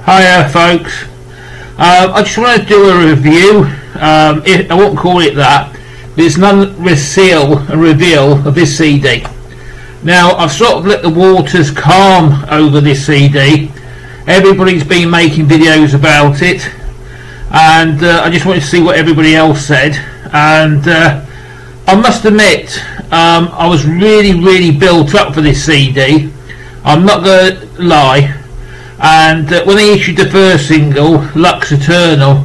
Hiya folks, I just want to do a review. I won't call it that, but it's none a reveal of this CD. Now I've sort of let the waters calm over this CD. Everybody's been making videos about it, and I just wanted to see what everybody else said. And I must admit, I was really built up for this CD. I'm not going to lie. And when they issued the first single, Lux Eternal,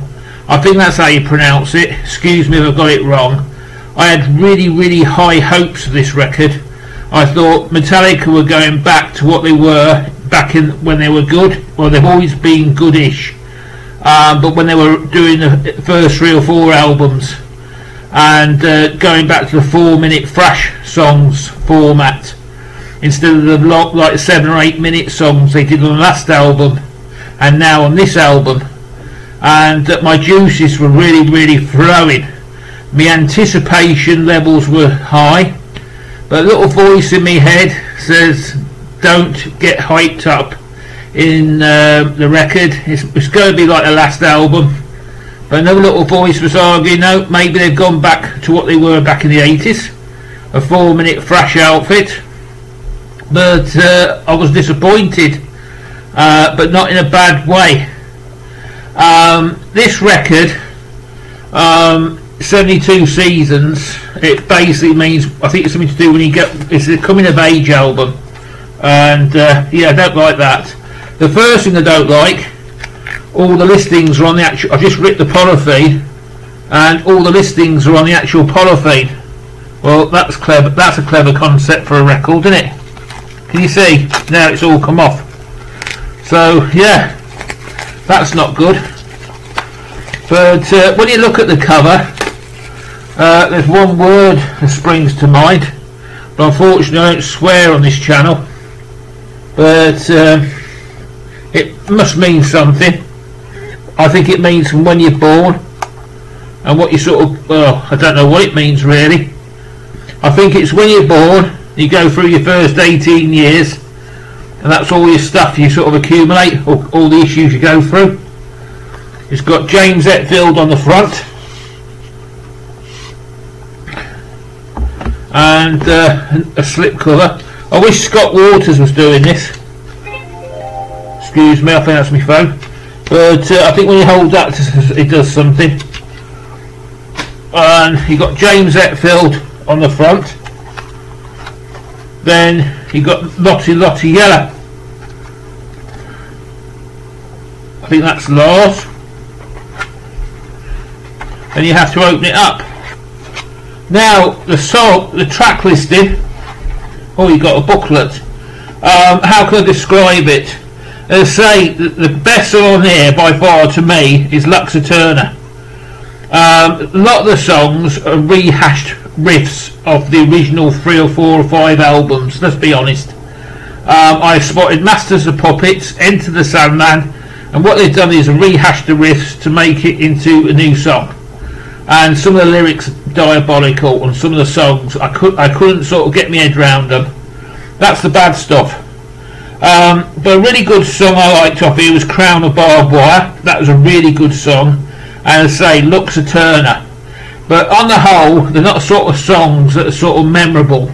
I think that's how you pronounce it, excuse me if I got it wrong, I had really high hopes of this record. I thought Metallica were going back to what they were back in when they were good. Well, they've always been goodish, but when they were doing the first 3 or 4 albums and going back to the 4-minute thrash songs format instead of the like 7 or 8 minute songs they did on the last album and now on this album, and my juices were really flowing. My anticipation levels were high, but a little voice in my head says don't get hyped up in the record. It's going to be like the last album. But another little voice was arguing, no, maybe they've gone back to what they were back in the 80s, a 4-minute thrash outfit. But I was disappointed, but not in a bad way. This record, 72 seasons, it basically means, I think it's something to do when you get, it's a coming of age album, and yeah, I don't like that. The first thing I don't like, all the listings are on the actual, I just ripped the polythene and all the listings are on the actual polythene. Well, that's clever, that's a clever concept for a record, isn't it? Can you see? Now it's all come off. So yeah, that's not good. But when you look at the cover, there's one word that springs to mind, but unfortunately I don't swear on this channel. But it must mean something. I think it means from when you're born, and what you sort of, well, I don't know what it means really. I think it's when you're born, you go through your first 18 years, and that's all your stuff you sort of accumulate, all the issues you go through. It's got James Hetfield on the front, and a slip cover. I wish Scott Waters was doing this. Excuse me, I think that's my phone. But I think when you hold that, it does something. And you got James Hetfield on the front. Then you got Lottie Yellow. I think that's Lars. And you have to open it up. Now the track listing. Oh, you got a booklet. How can I describe it? As I say, the best song on here by far to me is Lux Eterna. A lot of the songs are rehashed riffs of the original 3 or 4 or 5 albums, let's be honest. I spotted Masters of Puppets, Enter the Sandman, and what they've done is rehash the riffs to make it into a new song. And some of the lyrics are diabolical, and some of the songs I couldn't sort of get my head around them. That's the bad stuff. But a really good song I liked off here was Crown of Barbed Wire. That was a really good song. And as I say, Lux Eterna. But on the whole, they're not sort of songs that are sort of memorable.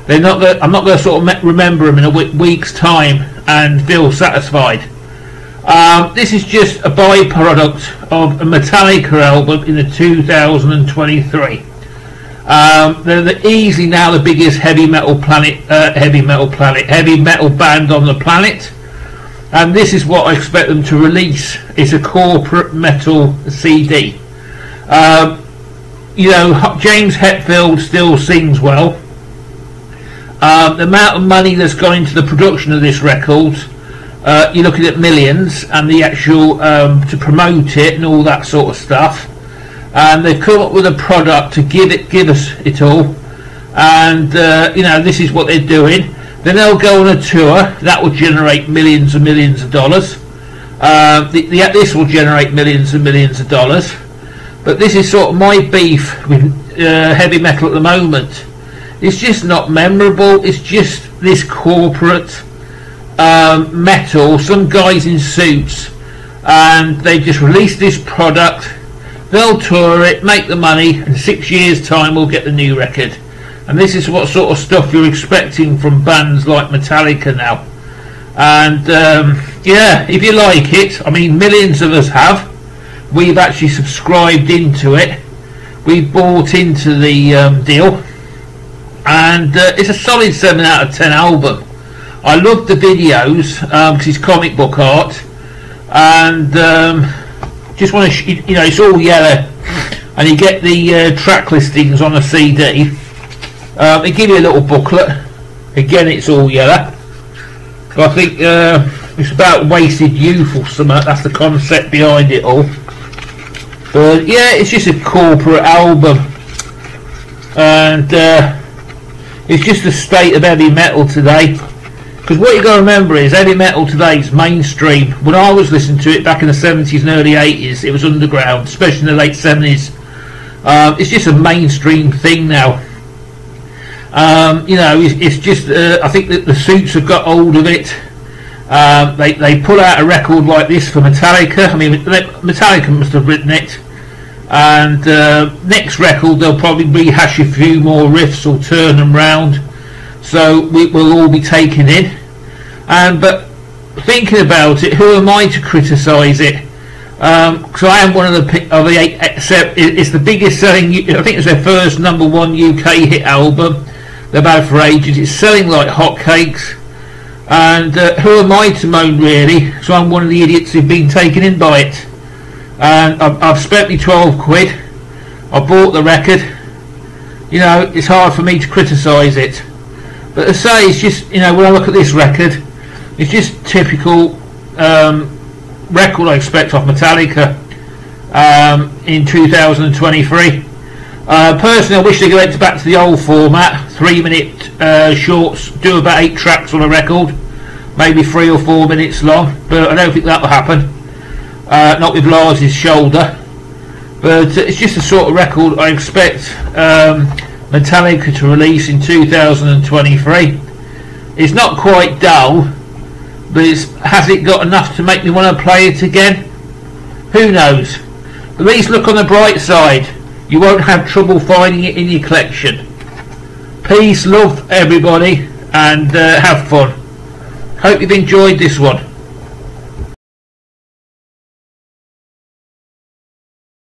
They're not. I'm not going to sort of remember them in a week's time and feel satisfied. This is just a byproduct of a Metallica album in the 2023. They're easily now the biggest heavy metal band on the planet, and this is what I expect them to release. It's a corporate metal CD. You know, James Hetfield still sings well. The amount of money that's gone into the production of this record, you're looking at millions, and the actual to promote it and all that sort of stuff. And they've come up with a product to give us it all, and you know, this is what they're doing. Then they'll go on a tour that will generate millions and millions of dollars. This will generate millions and millions of dollars. But this is sort of my beef with heavy metal at the moment. It's just not memorable. It's just this corporate metal, some guys in suits and they've just released this product. They'll tour it, make the money, and 6 years time we'll get the new record. And this is what sort of stuff you're expecting from bands like Metallica now. And yeah, if you like it, I mean, millions of us have. We've actually subscribed into it. We've bought into the deal, and it's a solid 7 out of 10 album. I love the videos because it's comic book art, and just want to, you know, it's all yellow, and you get the track listings on a CD. They give you a little booklet. Again, it's all yellow. But I think it's about wasted youth or something. That's the concept behind it all. But yeah, it's just a corporate album, and it's just the state of heavy metal today. Because what you got to remember is heavy metal today is mainstream. When I was listening to it back in the 70s and early 80s, it was underground, especially in the late 70s. It's just a mainstream thing now. You know, it's just I think that the Suits have got hold of it. They put out a record like this for Metallica. I mean, Metallica must have written it. And next record they'll probably rehash a few more riffs or turn them round, so we'll all be taken in. But thinking about it, who am I to criticise it? Because I am one of the eight, except it's the biggest selling, I think it's their first #1 UK hit album they've had for ages. It's selling like hotcakes, and who am I to moan, really? So I'm one of the idiots who've been taken in by it. And I've spent me 12 quid. I bought the record. You know, it's hard for me to criticise it. But as I say, it's just, you know, when I look at this record, it's just typical record I expect off Metallica in 2023. Personally, I wish they went back to the old format, 3-minute shorts, do about 8 tracks on a record, maybe 3 or 4 minutes long, but I don't think that will happen. Not with Lars's shoulder, but it's just the sort of record I expect Metallica to release in 2023. It's not quite dull, but has it got enough to make me want to play it again? Who knows? But at least look on the bright side, you won't have trouble finding it in your collection. Peace, love everybody, and have fun. Hope you've enjoyed this one.